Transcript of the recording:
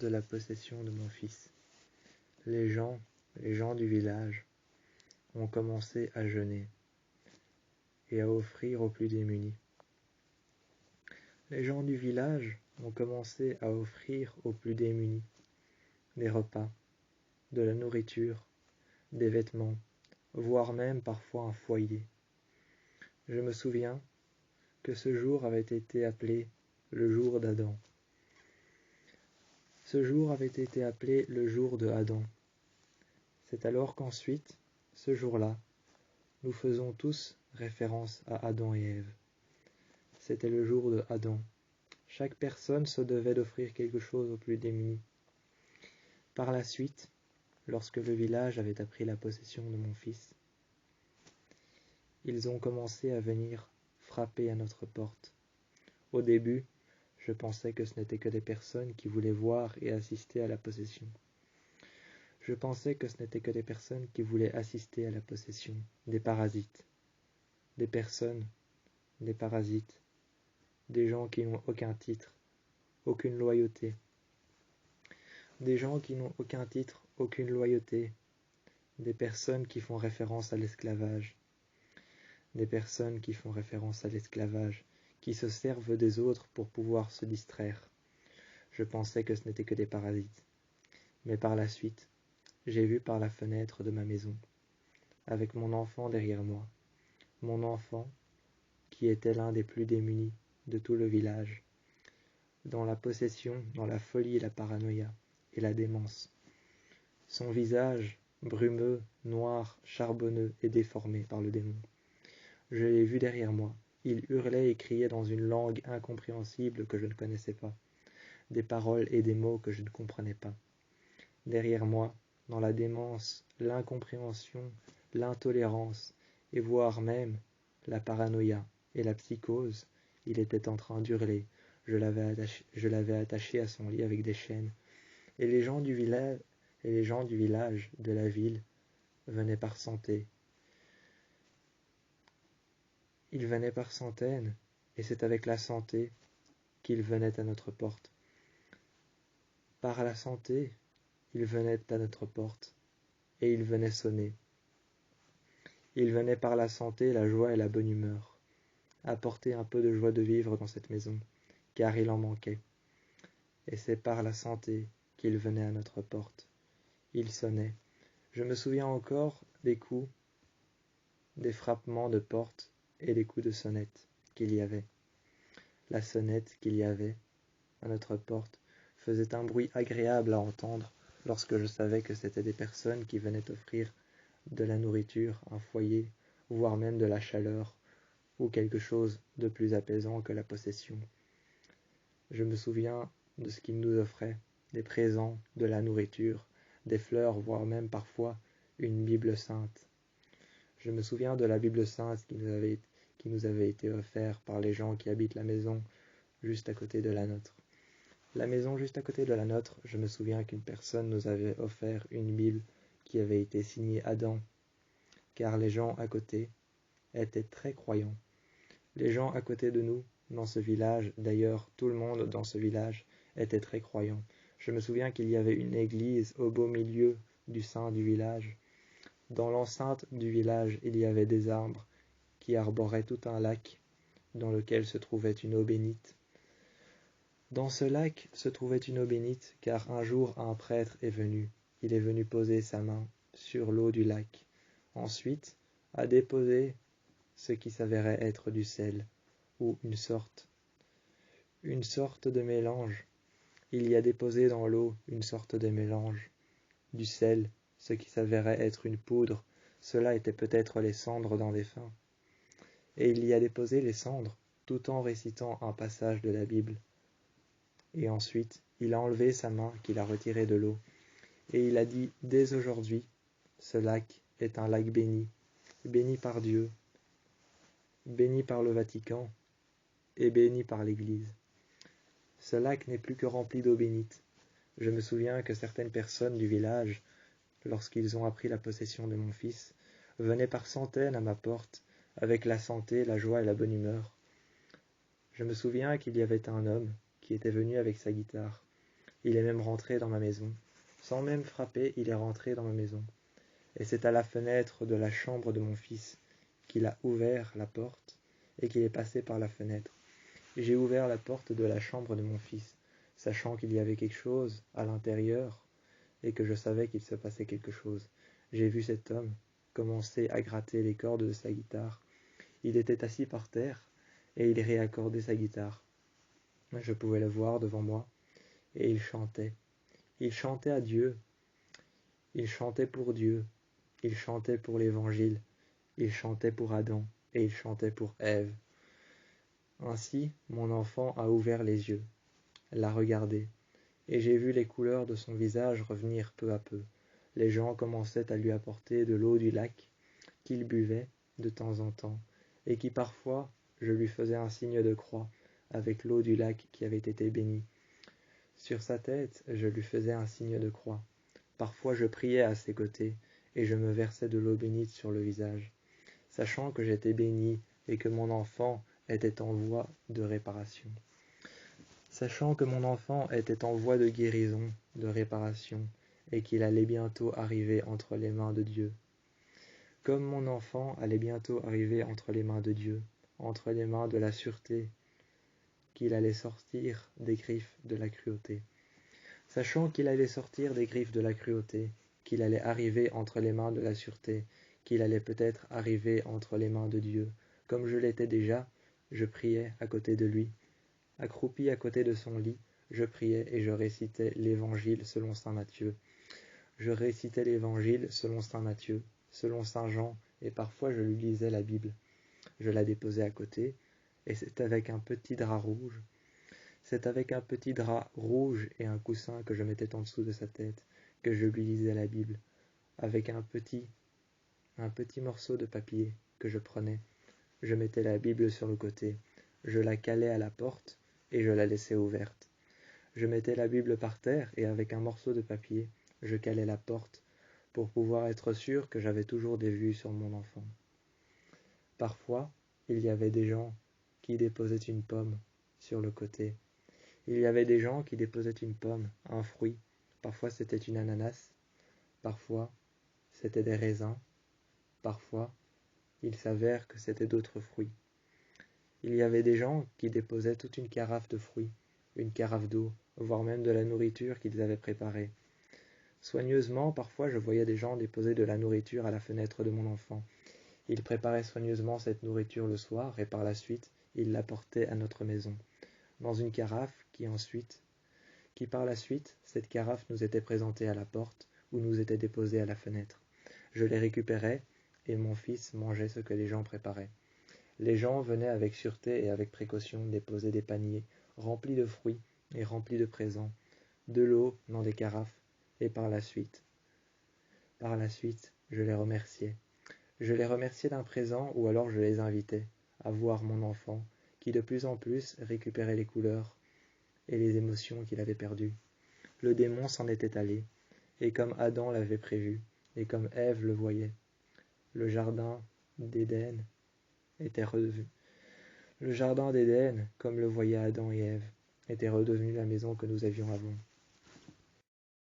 de la possession de mon fils. Les gens du village ont commencé à jeûner et à offrir aux plus démunis. Les gens du village ont commencé à offrir aux plus démunis des repas, de la nourriture, des vêtements, voire même parfois un foyer. Je me souviens que ce jour avait été appelé le jour d'Adam. Ce jour avait été appelé le jour de Adam. C'est alors qu'ensuite, ce jour-là, nous faisons tous référence à Adam et Ève. C'était le jour de Adam. Chaque personne se devait d'offrir quelque chose aux plus démunis. Par la suite, lorsque le village avait appris la possession de mon fils, ils ont commencé à venir frapper à notre porte. Au début, je pensais que ce n'étaient que des personnes qui voulaient voir et assister à la possession. Je pensais que ce n'étaient que des personnes qui voulaient assister à la possession, des parasites, des personnes, des parasites, des gens qui n'ont aucun titre, aucune loyauté, des gens qui n'ont aucun titre, aucune loyauté, des personnes qui font référence à l'esclavage, des personnes qui font référence à l'esclavage, qui se servent des autres pour pouvoir se distraire. Je pensais que ce n'était que des parasites. Mais par la suite, j'ai vu par la fenêtre de ma maison, avec mon enfant derrière moi, mon enfant qui était l'un des plus démunis de tout le village, dans la possession, dans la folie, la paranoïa et la démence. Son visage, brumeux, noir, charbonneux et déformé par le démon. Je l'ai vu derrière moi. Il hurlait et criait dans une langue incompréhensible que je ne connaissais pas, des paroles et des mots que je ne comprenais pas. Derrière moi, dans la démence, l'incompréhension, l'intolérance, et voire même la paranoïa et la psychose, il était en train d'hurler. Je l'avais attaché à son lit avec des chaînes. Et les gens du village, de la ville, venaient par centaines. Ils venaient par centaines, et c'est avec la santé qu'ils venaient à notre porte. Par la santé, ils venaient à notre porte, et ils venaient sonner. Ils venaient par la santé, la joie et la bonne humeur, apporter un peu de joie de vivre dans cette maison, car il en manquait. Et c'est par la santé qu'ils venaient à notre porte. Ils sonnaient. Je me souviens encore des coups, des frappements de porte et des coups de sonnette qu'il y avait. La sonnette qu'il y avait à notre porte faisait un bruit agréable à entendre lorsque je savais que c'étaient des personnes qui venaient offrir de la nourriture, un foyer, voire même de la chaleur, ou quelque chose de plus apaisant que la possession. Je me souviens de ce qu'ils nous offraient, des présents, de la nourriture, des fleurs, voire même parfois une Bible sainte. Je me souviens de la Bible sainte qui nous avait été offerte par les gens qui habitent la maison juste à côté de la nôtre. La maison juste à côté de la nôtre, je me souviens qu'une personne nous avait offert une Bible qui avait été signée Adam, car les gens à côté étaient très croyants. Les gens à côté de nous, dans ce village, d'ailleurs tout le monde dans ce village, était très croyant. Je me souviens qu'il y avait une église au beau milieu du sein du village. Dans l'enceinte du village, il y avait des arbres qui arboraient tout un lac dans lequel se trouvait une eau bénite. Dans ce lac se trouvait une eau bénite, car un jour un prêtre est venu. Il est venu poser sa main sur l'eau du lac. Ensuite, a déposé ce qui s'avérait être du sel, ou une sorte de mélange. Il y a déposé dans l'eau une sorte de mélange, du sel, ce qui s'avérait être une poudre. Cela était peut-être les cendres d'un défunt. Et il y a déposé les cendres, tout en récitant un passage de la Bible. Et ensuite, il a enlevé sa main qu'il a retirée de l'eau, et il a dit, dès aujourd'hui, ce lac est un lac béni, béni par Dieu, béni par le Vatican, et béni par l'Église. Ce lac n'est plus que rempli d'eau bénite. Je me souviens que certaines personnes du village, lorsqu'ils ont appris la possession de mon fils, venaient par centaines à ma porte, avec la santé, la joie et la bonne humeur. Je me souviens qu'il y avait un homme qui était venu avec sa guitare. Il est même rentré dans ma maison. Sans même frapper, il est rentré dans ma maison. Et c'est à la fenêtre de la chambre de mon fils qu'il a ouvert la porte et qu'il est passé par la fenêtre. J'ai ouvert la porte de la chambre de mon fils, sachant qu'il y avait quelque chose à l'intérieur et que je savais qu'il se passait quelque chose. J'ai vu cet homme commencer à gratter les cordes de sa guitare. Il était assis par terre et il réaccordait sa guitare. Je pouvais le voir devant moi et il chantait. Il chantait à Dieu. Il chantait pour Dieu. Il chantait pour l'Évangile. Il chantait pour Adam et il chantait pour Ève. Ainsi, mon enfant a ouvert les yeux, l'a regardé, et j'ai vu les couleurs de son visage revenir peu à peu. Les gens commençaient à lui apporter de l'eau du lac, qu'il buvait de temps en temps, et qui parfois je lui faisais un signe de croix avec l'eau du lac qui avait été bénie. Sur sa tête, je lui faisais un signe de croix. Parfois je priais à ses côtés, et je me versais de l'eau bénite sur le visage. Sachant que j'étais béni et que mon enfant était en voie de réparation. Sachant que mon enfant était en voie de guérison, de réparation, et qu'il allait bientôt arriver entre les mains de Dieu. Comme mon enfant allait bientôt arriver entre les mains de Dieu, entre les mains de la sûreté, qu'il allait sortir des griffes de la cruauté. Sachant qu'il allait sortir des griffes de la cruauté, qu'il allait arriver entre les mains de la sûreté, qu'il allait peut-être arriver entre les mains de Dieu, comme je l'étais déjà, je priais à côté de lui. Accroupi à côté de son lit, je priais et je récitais l'Évangile selon saint Matthieu. Je récitais l'Évangile selon saint Matthieu, selon saint Jean, et parfois je lui lisais la Bible. Je la déposais à côté, et c'est avec un petit drap rouge. C'est avec un petit drap rouge et un coussin que je mettais en dessous de sa tête, que je lui lisais la Bible, avec un petit morceau de papier que je prenais. Je mettais la Bible sur le côté, je la calais à la porte et je la laissais ouverte. Je mettais la Bible par terre et avec un morceau de papier, je calais la porte pour pouvoir être sûr que j'avais toujours des vues sur mon enfant. Parfois, il y avait des gens qui déposaient une pomme sur le côté. Il y avait des gens qui déposaient une pomme, un fruit. Parfois c'était une ananas, parfois c'était des raisins, parfois il s'avère que c'était d'autres fruits. Il y avait des gens qui déposaient toute une carafe de fruits, une carafe d'eau, voire même de la nourriture qu'ils avaient préparée. Soigneusement, parfois je voyais des gens déposer de la nourriture à la fenêtre de mon enfant. Ils préparaient soigneusement cette nourriture le soir et par la suite, ils l'apportaient à notre maison, dans une carafe qui par la suite, cette carafe nous était présentée à la porte ou nous était déposée à la fenêtre. Je les récupérais et mon fils mangeait ce que les gens préparaient. Les gens venaient avec sûreté et avec précaution déposer des paniers remplis de fruits et remplis de présents, de l'eau dans des carafes, et par la suite, je les remerciais. Je les remerciais d'un présent ou alors je les invitais à voir mon enfant qui de plus en plus récupérait les couleurs et les émotions qu'il avait perdues. Le démon s'en était allé, et comme Adam l'avait prévu, et comme Ève le voyait, le jardin d'Éden était redevenu. Le jardin d'Éden, comme le voyaient Adam et Ève, était redevenu la maison que nous avions avant.